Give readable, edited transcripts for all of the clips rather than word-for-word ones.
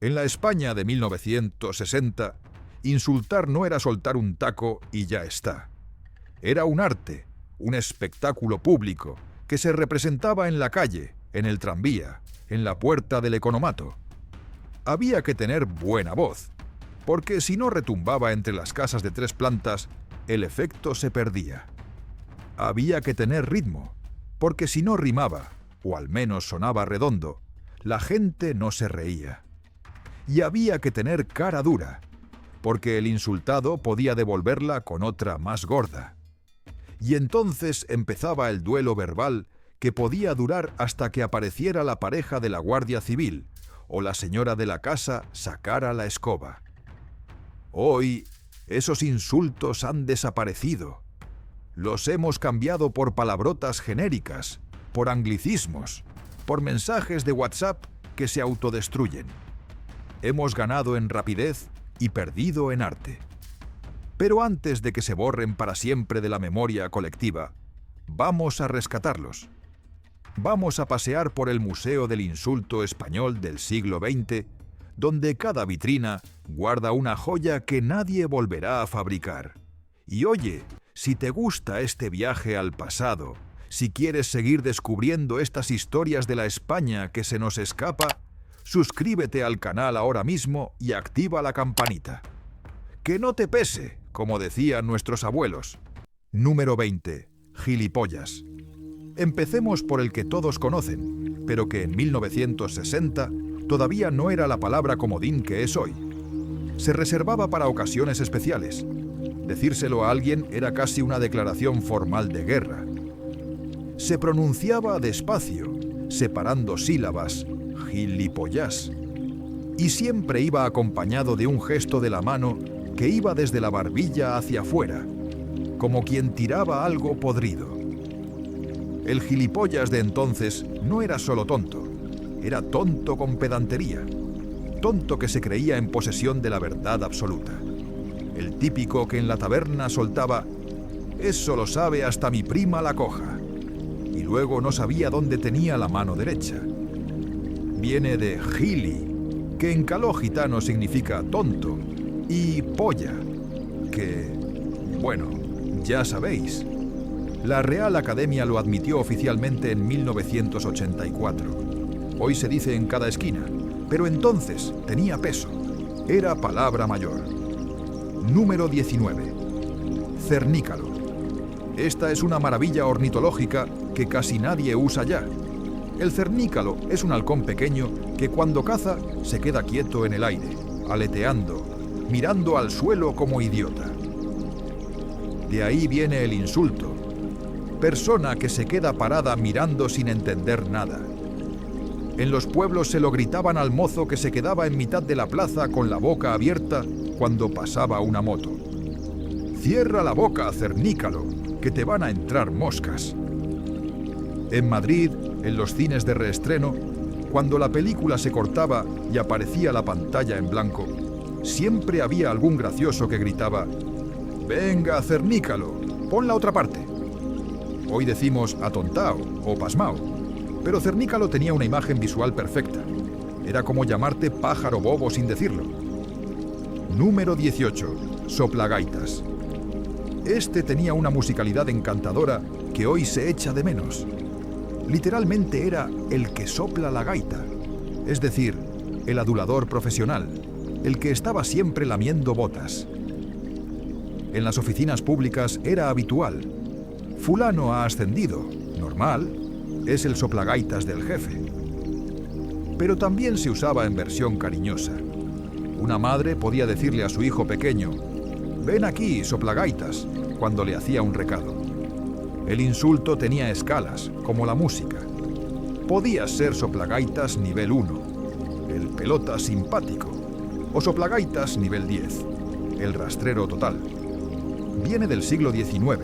En la España de 1960, insultar no era soltar un taco y ya está. Era un arte, un espectáculo público que se representaba en la calle, en el tranvía, en la puerta del economato. Había que tener buena voz, porque si no retumbaba entre las casas de 3 plantas, el efecto se perdía. Había que tener ritmo, porque si no rimaba, o al menos sonaba redondo, la gente no se reía. Y había que tener cara dura, porque el insultado podía devolverla con otra más gorda. Y entonces empezaba el duelo verbal que podía durar hasta que apareciera la pareja de la Guardia Civil o la señora de la casa sacara la escoba. Hoy, esos insultos han desaparecido. Los hemos cambiado por palabrotas genéricas, por anglicismos, por mensajes de WhatsApp que se autodestruyen. Hemos ganado en rapidez y perdido en arte. Pero antes de que se borren para siempre de la memoria colectiva, vamos a rescatarlos. Vamos a pasear por el Museo del Insulto Español del siglo XX, donde cada vitrina guarda una joya que nadie volverá a fabricar. Y oye, si te gusta este viaje al pasado, si quieres seguir descubriendo estas historias de la España que se nos escapa, suscríbete al canal ahora mismo y activa la campanita. Que no te pese, como decían nuestros abuelos. Número 20. Gilipollas. Empecemos por el que todos conocen, pero que en 1960 todavía no era la palabra comodín que es hoy. Se reservaba para ocasiones especiales. Decírselo a alguien era casi una declaración formal de guerra. Se pronunciaba despacio, separando sílabas, gilipollas. Y siempre iba acompañado de un gesto de la mano que iba desde la barbilla hacia afuera, como quien tiraba algo podrido. El gilipollas de entonces no era solo tonto, era tonto con pedantería, tonto que se creía en posesión de la verdad absoluta. El típico que en la taberna soltaba «Eso lo sabe hasta mi prima la coja», y luego no sabía dónde tenía la mano derecha. Viene de gili, que en caló gitano significa tonto, y polla, que, bueno, ya sabéis. La Real Academia lo admitió oficialmente en 1984. Hoy se dice en cada esquina, pero entonces tenía peso. Era palabra mayor. Número 19. Cernícalo. Esta es una maravilla ornitológica que casi nadie usa ya. El cernícalo es un halcón pequeño que cuando caza se queda quieto en el aire, aleteando, mirando al suelo como idiota. De ahí viene el insulto. Persona que se queda parada mirando sin entender nada. En los pueblos se lo gritaban al mozo que se quedaba en mitad de la plaza con la boca abierta cuando pasaba una moto. Cierra la boca, cernícalo, que te van a entrar moscas. En Madrid, en los cines de reestreno, cuando la película se cortaba y aparecía la pantalla en blanco, siempre había algún gracioso que gritaba «Venga, cernícalo, pon la otra parte». Hoy decimos atontao o pasmao, pero cernícalo tenía una imagen visual perfecta. Era como llamarte pájaro bobo sin decirlo. Número 18. Soplagaitas. Este tenía una musicalidad encantadora que hoy se echa de menos. Literalmente era el que sopla la gaita, es decir, el adulador profesional, el que estaba siempre lamiendo botas. En las oficinas públicas era habitual. Fulano ha ascendido, normal, es el soplagaitas del jefe. Pero también se usaba en versión cariñosa. Una madre podía decirle a su hijo pequeño, «Ven aquí, soplagaitas», cuando le hacía un recado. El insulto tenía escalas, como la música. Podías ser soplagaitas nivel 1, el pelota simpático, o soplagaitas nivel 10, el rastrero total. Viene del siglo XIX,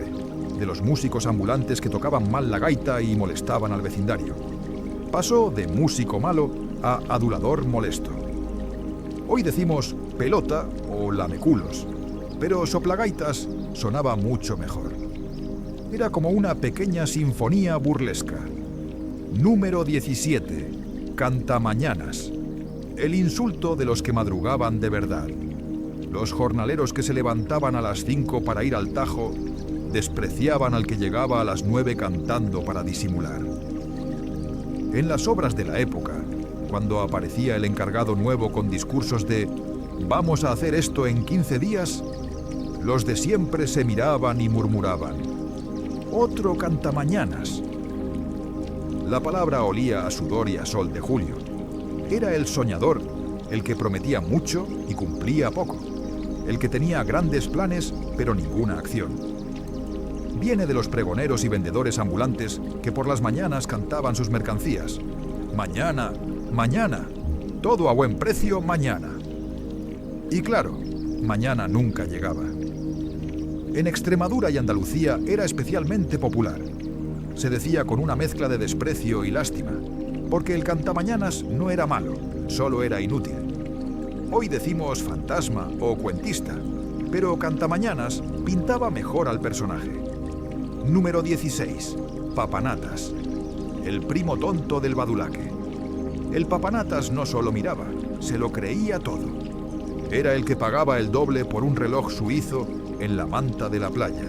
de los músicos ambulantes que tocaban mal la gaita y molestaban al vecindario. Pasó de músico malo a adulador molesto. Hoy decimos pelota o lameculos, pero soplagaitas sonaba mucho mejor. Era como una pequeña sinfonía burlesca. Número 17. Cantamañanas. El insulto de los que madrugaban de verdad. Los jornaleros que se levantaban a las 5 para ir al Tajo despreciaban al que llegaba a las 9 cantando para disimular. En las obras de la época, cuando aparecía el encargado nuevo con discursos de «Vamos a hacer esto en 15 días», los de siempre se miraban y murmuraban «Otro cantamañanas». La palabra olía a sudor y a sol de julio. Era el soñador, el que prometía mucho y cumplía poco, el que tenía grandes planes pero ninguna acción. Viene de los pregoneros y vendedores ambulantes que por las mañanas cantaban sus mercancías. Mañana, mañana, todo a buen precio mañana. Y claro, mañana nunca llegaba. En Extremadura y Andalucía era especialmente popular. Se decía con una mezcla de desprecio y lástima, porque el cantamañanas no era malo, solo era inútil. Hoy decimos fantasma o cuentista, pero cantamañanas pintaba mejor al personaje. Número 16. Papanatas. El primo tonto del badulaque. El papanatas no solo miraba, se lo creía todo. Era el que pagaba el doble por un reloj suizo en la manta de la playa.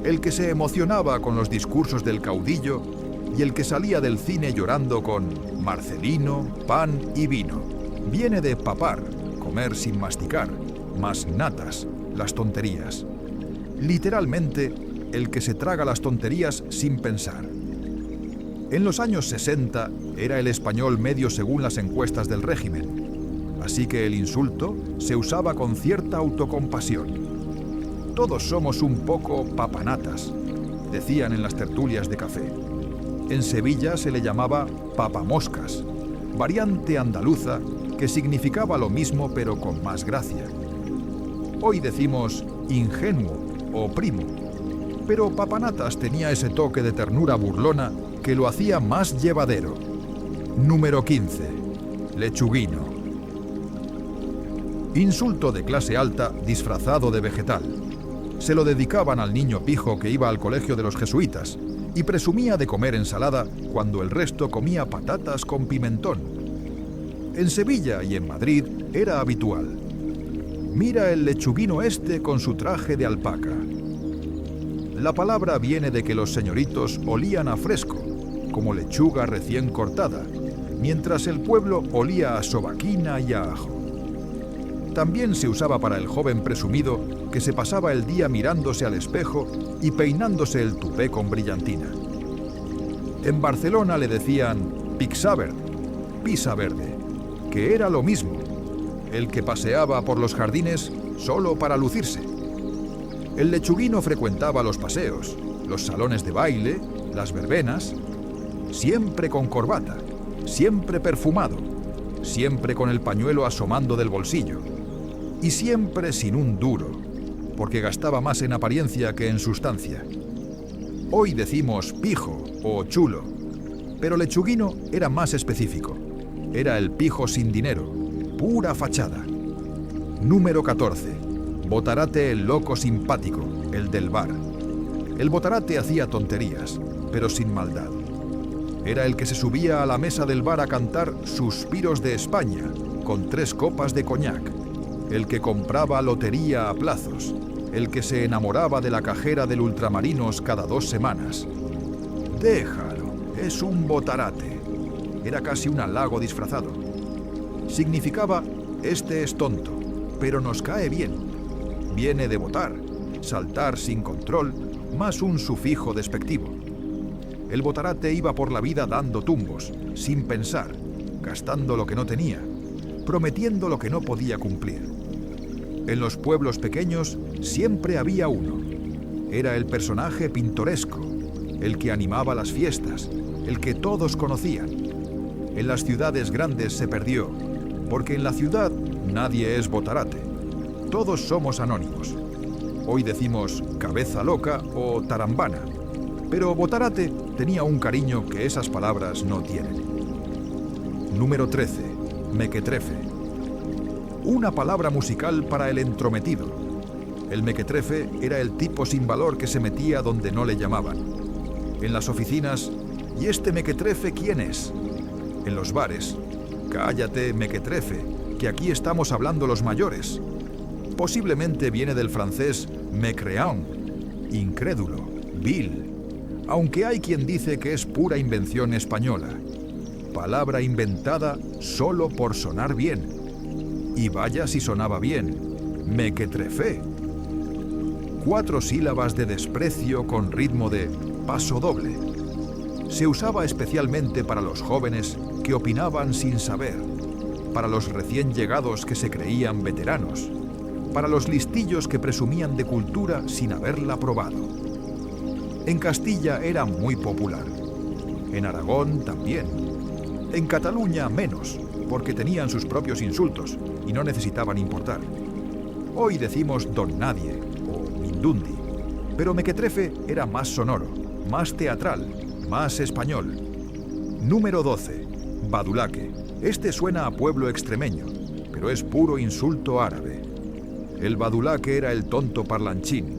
El que se emocionaba con los discursos del caudillo y el que salía del cine llorando con Marcelino, pan y vino. Viene de papar, comer sin masticar, más natas, las tonterías. Literalmente, el que se traga las tonterías sin pensar. En los años 60 era el español medio según las encuestas del régimen, así que el insulto se usaba con cierta autocompasión. Todos somos un poco papanatas, decían en las tertulias de café. En Sevilla se le llamaba papamoscas, variante andaluza que significaba lo mismo pero con más gracia. Hoy decimos ingenuo o primo, pero papanatas tenía ese toque de ternura burlona que lo hacía más llevadero. Número 15. Lechuguino. Insulto de clase alta disfrazado de vegetal. Se lo dedicaban al niño pijo que iba al colegio de los jesuitas y presumía de comer ensalada cuando el resto comía patatas con pimentón. En Sevilla y en Madrid era habitual. Mira el lechuguino este con su traje de alpaca. La palabra viene de que los señoritos olían a fresco, como lechuga recién cortada, mientras el pueblo olía a sobaquina y a ajo. También se usaba para el joven presumido que se pasaba el día mirándose al espejo y peinándose el tupé con brillantina. En Barcelona le decían pixaverd, pisa verde, que era lo mismo, el que paseaba por los jardines solo para lucirse. El lechuguino frecuentaba los paseos, los salones de baile, las verbenas, siempre con corbata, siempre perfumado, siempre con el pañuelo asomando del bolsillo, y siempre sin un duro, porque gastaba más en apariencia que en sustancia. Hoy decimos pijo o chulo, pero lechuguino era más específico. Era el pijo sin dinero, pura fachada. Número 14. Botarate el loco simpático, el del bar. El botarate hacía tonterías, pero sin maldad. Era el que se subía a la mesa del bar a cantar Suspiros de España, con 3 copas de coñac. El que compraba lotería a plazos, el que se enamoraba de la cajera del Ultramarinos cada 2 semanas. Déjalo, es un botarate. Era casi un halago disfrazado. Significaba, este es tonto, pero nos cae bien. Viene de botar, saltar sin control, más un sufijo despectivo. El botarate iba por la vida dando tumbos, sin pensar, gastando lo que no tenía, prometiendo lo que no podía cumplir. En los pueblos pequeños siempre había uno. Era el personaje pintoresco, el que animaba las fiestas, el que todos conocían. En las ciudades grandes se perdió, porque en la ciudad nadie es botarate. Todos somos anónimos. Hoy decimos cabeza loca o tarambana, pero botarate tenía un cariño que esas palabras no tienen. Número 13. Mequetrefe. Una palabra musical para el entrometido. El mequetrefe era el tipo sin valor que se metía donde no le llamaban. En las oficinas, ¿y este mequetrefe quién es? En los bares, Cállate, mequetrefe, que aquí estamos hablando los mayores. Posiblemente viene del francés mécréant, incrédulo, vil, aunque hay quien dice que es pura invención española. Palabra inventada solo por sonar bien. Y vaya si sonaba bien, mequetrefe. 4 sílabas de desprecio con ritmo de paso doble. Se usaba especialmente para los jóvenes que opinaban sin saber, para los recién llegados que se creían veteranos, para los listillos que presumían de cultura sin haberla probado. En Castilla era muy popular, en Aragón también, en Cataluña menos, porque tenían sus propios insultos y no necesitaban importar. Hoy decimos don nadie o mindundi, pero mequetrefe era más sonoro, más teatral, más español. Número 12. Badulaque. Este suena a pueblo extremeño, pero es puro insulto árabe. El badulaque era el tonto parlanchín,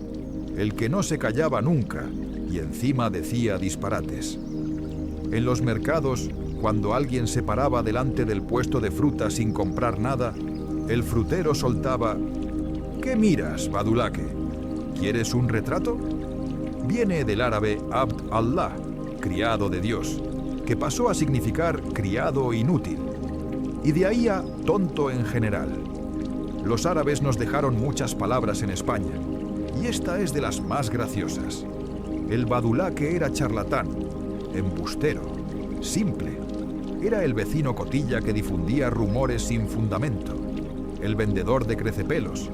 el que no se callaba nunca y encima decía disparates. En los mercados, cuando alguien se paraba delante del puesto de fruta sin comprar nada, el frutero soltaba: ¿Qué miras, badulaque? ¿Quieres un retrato? Viene del árabe Abd Allah, criado de Dios, que pasó a significar criado inútil, y de ahí a tonto en general. Los árabes nos dejaron muchas palabras en España, y esta es de las más graciosas. El badulaque era charlatán, embustero, simple. Era el vecino cotilla que difundía rumores sin fundamento, el vendedor de crecepelos,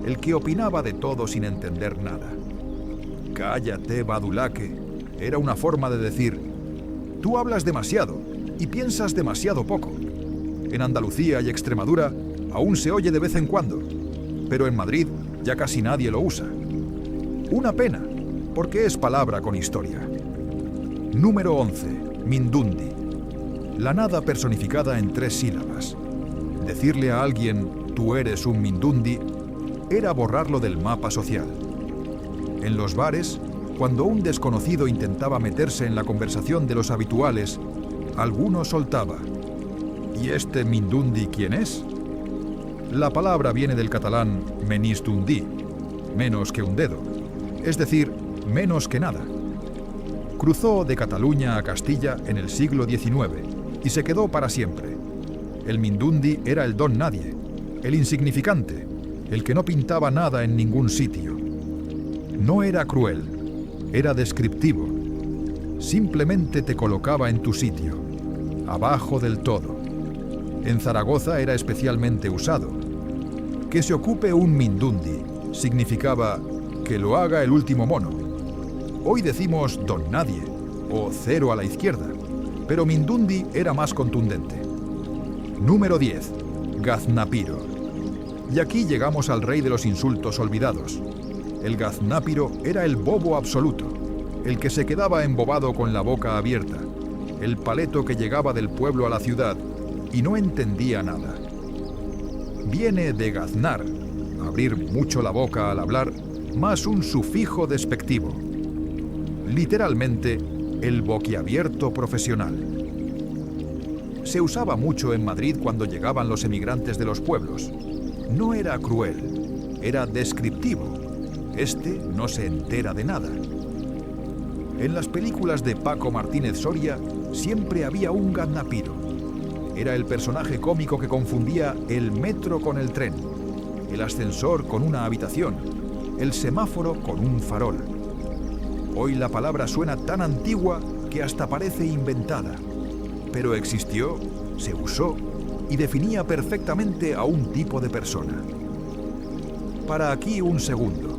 el que opinaba de todo sin entender nada. Cállate, badulaque, era una forma de decir: tú hablas demasiado y piensas demasiado poco. En Andalucía y Extremadura aún se oye de vez en cuando, pero en Madrid ya casi nadie lo usa. Una pena, porque es palabra con historia. Número 11. Mindundi. La nada personificada en 3 sílabas. Decirle a alguien tú eres un mindundi era borrarlo del mapa social. En los bares, cuando un desconocido intentaba meterse en la conversación de los habituales, alguno soltaba: ¿y este mindundi quién es? La palabra viene del catalán menistundí, menos que un dedo, es decir, menos que nada. Cruzó de Cataluña a Castilla en el siglo XIX y se quedó para siempre. El mindundi era el don nadie, el insignificante, el que no pintaba nada en ningún sitio. No era cruel, era descriptivo. Simplemente te colocaba en tu sitio, abajo del todo. En Zaragoza era especialmente usado. Que se ocupe un mindundi significaba que lo haga el último mono. Hoy decimos don nadie o cero a la izquierda, pero mindundi era más contundente. Número 10. Gaznápiro. Y aquí llegamos al rey de los insultos olvidados. El gaznápiro era el bobo absoluto, el que se quedaba embobado con la boca abierta, el paleto que llegaba del pueblo a la ciudad y no entendía nada. Viene de gaznar, abrir mucho la boca al hablar, más un sufijo despectivo. Literalmente, el boquiabierto profesional. Se usaba mucho en Madrid cuando llegaban los emigrantes de los pueblos. No era cruel, era descriptivo. Este no se entera de nada. En las películas de Paco Martínez Soria siempre había un gaznápiro. Era el personaje cómico que confundía el metro con el tren, el ascensor con una habitación, el semáforo con un farol. Hoy la palabra suena tan antigua que hasta parece inventada, pero existió, se usó y definía perfectamente a un tipo de persona. Para aquí un segundo.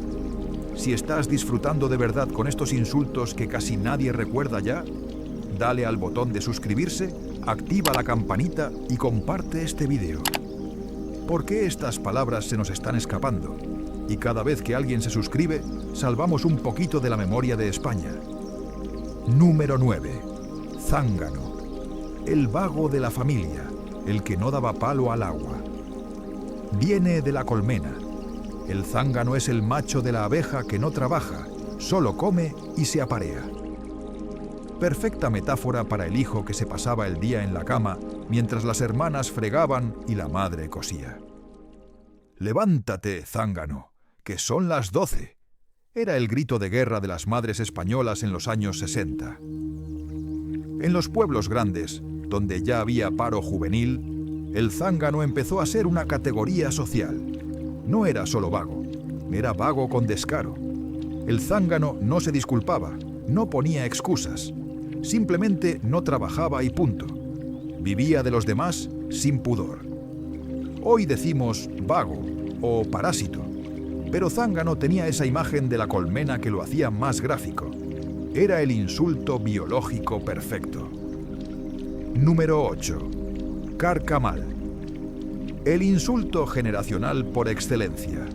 Si estás disfrutando de verdad con estos insultos que casi nadie recuerda ya, dale al botón de suscribirse, activa la campanita y comparte este vídeo. ¿Por qué estas palabras se nos están escapando? Y cada vez que alguien se suscribe, salvamos un poquito de la memoria de España. Número 9. Zángano. El vago de la familia, el que no daba palo al agua. Viene de la colmena. El zángano es el macho de la abeja que no trabaja, solo come y se aparea. Perfecta metáfora para el hijo que se pasaba el día en la cama mientras las hermanas fregaban y la madre cosía. «Levántate, zángano, que son las 12», era el grito de guerra de las madres españolas en los años 60. En los pueblos grandes, donde ya había paro juvenil, el zángano empezó a ser una categoría social. No era solo vago, era vago con descaro. El zángano no se disculpaba, no ponía excusas, simplemente no trabajaba y punto. Vivía de los demás sin pudor. Hoy decimos vago o parásito, pero zángano tenía esa imagen de la colmena que lo hacía más gráfico. Era el insulto biológico perfecto. Número 8. Carcamal. El insulto generacional por excelencia.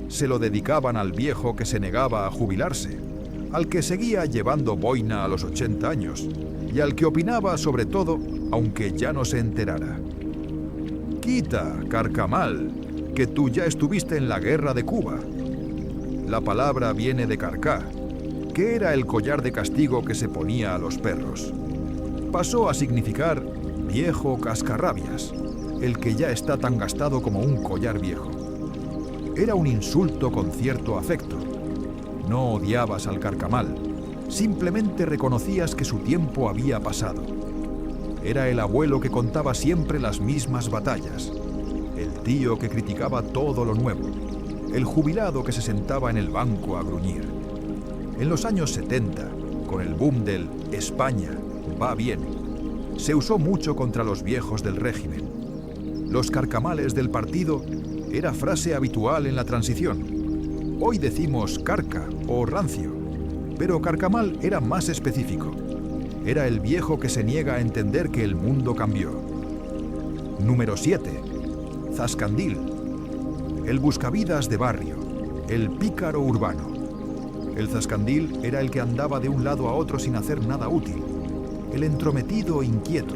Se lo dedicaban al viejo que se negaba a jubilarse, al que seguía llevando boina a los 80 años y al que opinaba sobre todo, aunque ya no se enterara. «Quita, carcamal, que tú ya estuviste en la guerra de Cuba». La palabra viene de carcá, que era el collar de castigo que se ponía a los perros. Pasó a significar viejo cascarrabias, el que ya está tan gastado como un collar viejo. Era un insulto con cierto afecto. No odiabas al carcamal, simplemente reconocías que su tiempo había pasado. Era el abuelo que contaba siempre las mismas batallas, el tío que criticaba todo lo nuevo, el jubilado que se sentaba en el banco a gruñir. En los años 70, con el boom del «España va bien», se usó mucho contra los viejos del régimen. Los carcamales del partido era frase habitual en la transición. Hoy decimos carca o rancio, pero carcamal era más específico. Era el viejo que se niega a entender que el mundo cambió. Número 7. Zascandil. El buscavidas de barrio, el pícaro urbano. El zascandil era el que andaba de un lado a otro sin hacer nada útil. El entrometido e inquieto,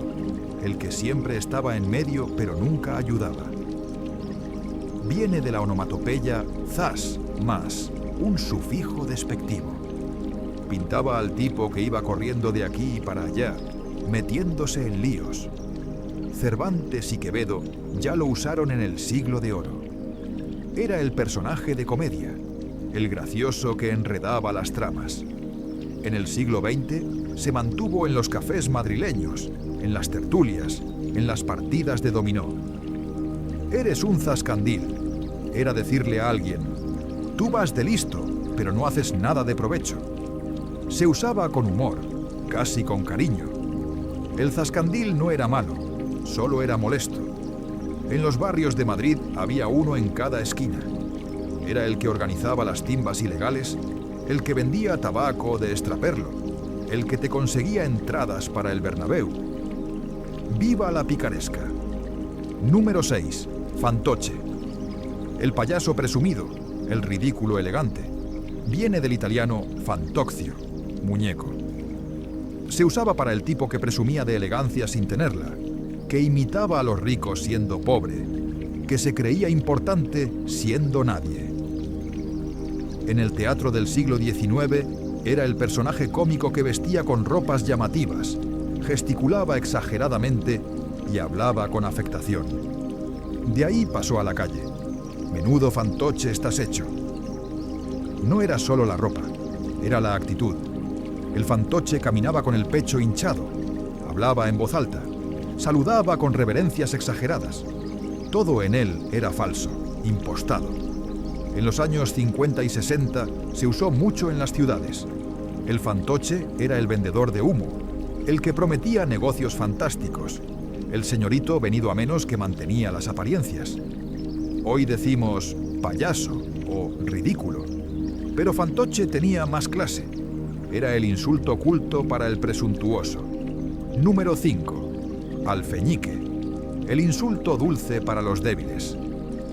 el que siempre estaba en medio pero nunca ayudaba. Viene de la onomatopeya zas, más, un sufijo despectivo. Pintaba al tipo que iba corriendo de aquí para allá, metiéndose en líos. Cervantes y Quevedo ya lo usaron en el Siglo de Oro. Era el personaje de comedia, el gracioso que enredaba las tramas. En el siglo XX se mantuvo en los cafés madrileños, en las tertulias, en las partidas de dominó. «Eres un zascandil», era decirle a alguien, «tú vas de listo, pero no haces nada de provecho». Se usaba con humor, casi con cariño. El zascandil no era malo, solo era molesto. En los barrios de Madrid había uno en cada esquina. Era el que organizaba las timbas ilegales, el que vendía tabaco de extraperlo, el que te conseguía entradas para el Bernabéu. ¡Viva la picaresca! Número 6. Fantoche. El payaso presumido, el ridículo elegante. Viene del italiano fantoccio, muñeco. Se usaba para el tipo que presumía de elegancia sin tenerla, que imitaba a los ricos siendo pobre, que se creía importante siendo nadie. En el teatro del siglo XIX era el personaje cómico que vestía con ropas llamativas, gesticulaba exageradamente y hablaba con afectación. De ahí pasó a la calle. Menudo fantoche estás hecho. No era solo la ropa, era la actitud. El fantoche caminaba con el pecho hinchado, hablaba en voz alta, saludaba con reverencias exageradas. Todo en él era falso, impostado. En los años 50 y 60 se usó mucho en las ciudades. El fantoche era el vendedor de humo, el que prometía negocios fantásticos, el señorito venido a menos que mantenía las apariencias. Hoy decimos payaso o ridículo, pero fantoche tenía más clase. Era el insulto oculto para el presuntuoso. Número 5. Alfeñique. El insulto dulce para los débiles.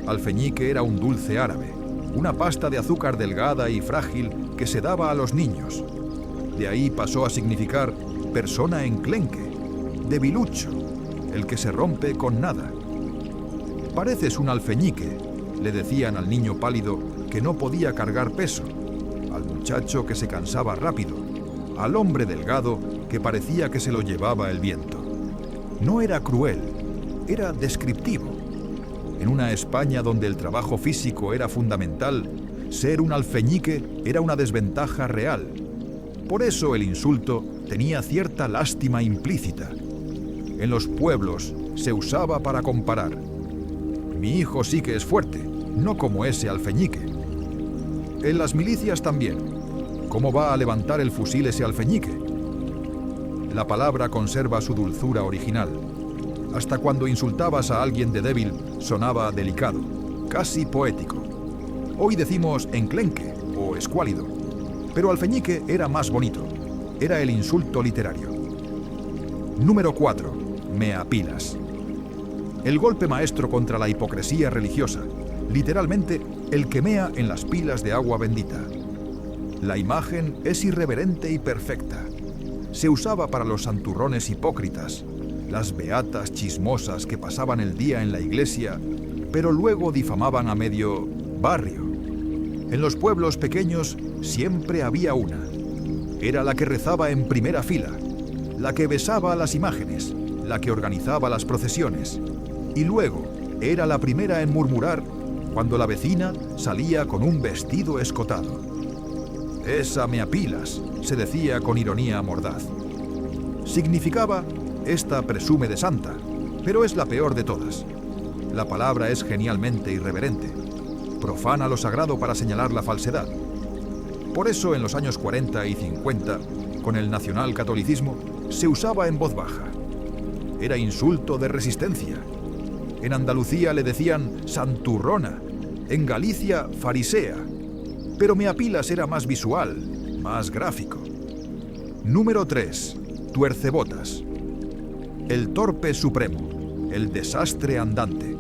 Alfeñique era un dulce árabe, una pasta de azúcar delgada y frágil que se daba a los niños. De ahí pasó a significar persona enclenque, debilucho, el que se rompe con nada. «Pareces un alfeñique», le decían al niño pálido que no podía cargar peso, al muchacho que se cansaba rápido, al hombre delgado que parecía que se lo llevaba el viento. No era cruel, era descriptivo. En una España donde el trabajo físico era fundamental, ser un alfeñique era una desventaja real. Por eso el insulto tenía cierta lástima implícita. En los pueblos se usaba para comparar. Mi hijo sí que es fuerte, no como ese alfeñique. En las milicias también. ¿Cómo va a levantar el fusil ese alfeñique? La palabra conserva su dulzura original. Hasta cuando insultabas a alguien de débil, sonaba delicado, casi poético. Hoy decimos enclenque o escuálido, pero alfeñique era más bonito. Era el insulto literario. Número 4. Meapilas. El golpe maestro contra la hipocresía religiosa. Literalmente, el que mea en las pilas de agua bendita. La imagen es irreverente y perfecta. Se usaba para los santurrones hipócritas, las beatas chismosas que pasaban el día en la iglesia, pero luego difamaban a medio barrio. En los pueblos pequeños siempre había una. Era la que rezaba en primera fila, la que besaba las imágenes, la que organizaba las procesiones. Y luego era la primera en murmurar cuando la vecina salía con un vestido escotado. «Esa meapilas», se decía con ironía mordaz. Significaba «esta presume de santa», pero es la peor de todas. La palabra es genialmente irreverente. Profana lo sagrado para señalar la falsedad. Por eso en los años 40 y 50, con el nacionalcatolicismo, se usaba en voz baja. Era insulto de resistencia. En Andalucía le decían santurrona, en Galicia farisea. Pero meapilas era más visual, más gráfico. Número 3. Tuercebotas. El torpe supremo, el desastre andante.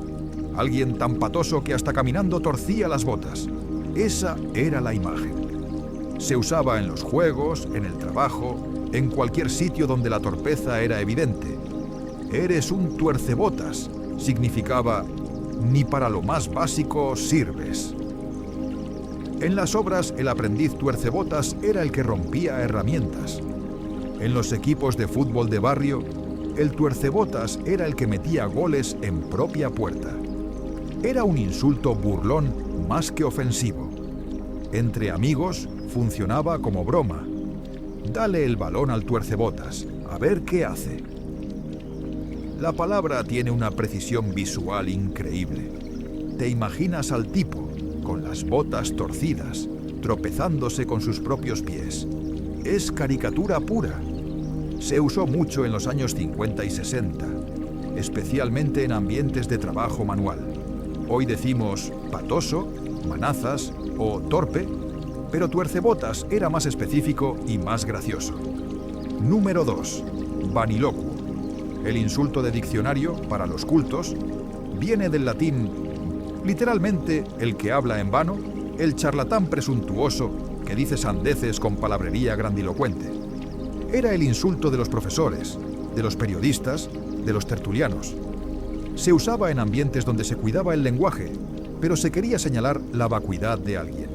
Alguien tan patoso que hasta caminando torcía las botas. Esa era la imagen. Se usaba en los juegos, en el trabajo, en cualquier sitio donde la torpeza era evidente. «Eres un tuercebotas», significaba «ni para lo más básico sirves». En las obras, el aprendiz tuercebotas era el que rompía herramientas. En los equipos de fútbol de barrio, el tuercebotas era el que metía goles en propia puerta. Era un insulto burlón más que ofensivo. Entre amigos funcionaba como broma. Dale el balón al tuercebotas, a ver qué hace. La palabra tiene una precisión visual increíble. Te imaginas al tipo, con las botas torcidas, tropezándose con sus propios pies. Es caricatura pura. Se usó mucho en los años 50 y 60, especialmente en ambientes de trabajo manual. Hoy decimos patoso, manazas o torpe, pero tuercebotas era más específico y más gracioso. Número 2. Vaniloquo. El insulto de diccionario para los cultos viene del latín, literalmente el que habla en vano, el charlatán presuntuoso que dice sandeces con palabrería grandilocuente. Era el insulto de los profesores, de los periodistas, de los tertulianos. Se usaba en ambientes donde se cuidaba el lenguaje, pero se quería señalar la vacuidad de alguien.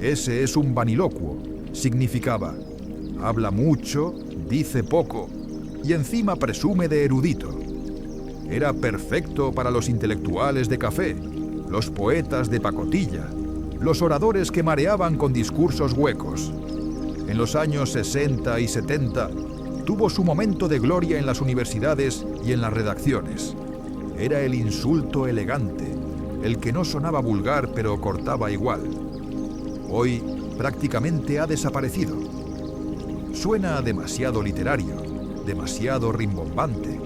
Ese es un vaniloquo, significaba, habla mucho, dice poco, y encima presume de erudito. Era perfecto para los intelectuales de café, los poetas de pacotilla, los oradores que mareaban con discursos huecos. En los años 60 y 70 tuvo su momento de gloria en las universidades y en las redacciones. Era el insulto elegante, el que no sonaba vulgar pero cortaba igual. Hoy prácticamente ha desaparecido. Suena demasiado literario, demasiado rimbombante.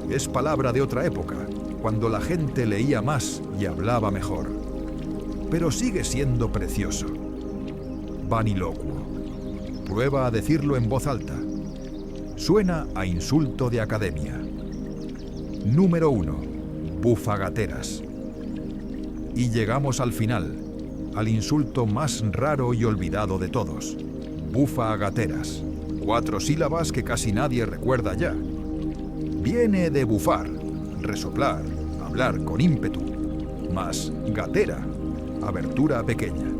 Es palabra de otra época, cuando la gente leía más y hablaba mejor. Pero sigue siendo precioso. Vaniloquo. Prueba a decirlo en voz alta. Suena a insulto de academia. Número 1. Bufagateras. Y llegamos al final, al insulto más raro y olvidado de todos. Bufagateras. 4 sílabas que casi nadie recuerda ya. Viene de bufar, resoplar, hablar con ímpetu, más gatera, abertura pequeña.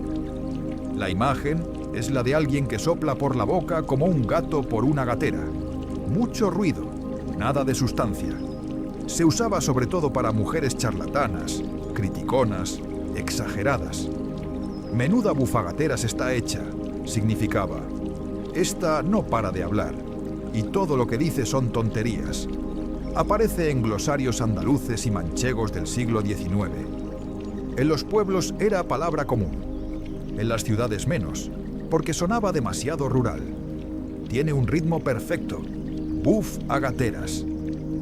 La imagen es la de alguien que sopla por la boca como un gato por una gatera. Mucho ruido, nada de sustancia. Se usaba sobre todo para mujeres charlatanas, criticonas, exageradas. Menuda bufagateras está hecha, significaba. Esta no para de hablar, y todo lo que dice son tonterías. Aparece en glosarios andaluces y manchegos del siglo XIX. En los pueblos era palabra común, en las ciudades menos, porque sonaba demasiado rural. Tiene un ritmo perfecto, buf-agateras.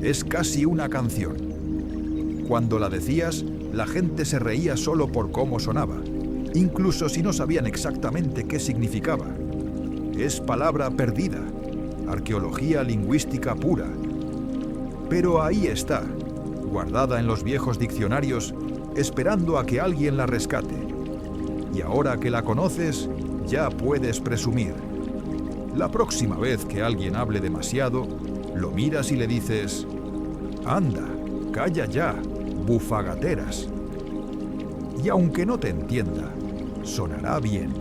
Es casi una canción. Cuando la decías, la gente se reía solo por cómo sonaba, incluso si no sabían exactamente qué significaba. Es palabra perdida, arqueología lingüística pura. Pero ahí está, guardada en los viejos diccionarios, esperando a que alguien la rescate. Y ahora que la conoces, ya puedes presumir. La próxima vez que alguien hable demasiado, lo miras y le dices: «Anda, calla ya, bufagateras». Y aunque no te entienda, sonará bien.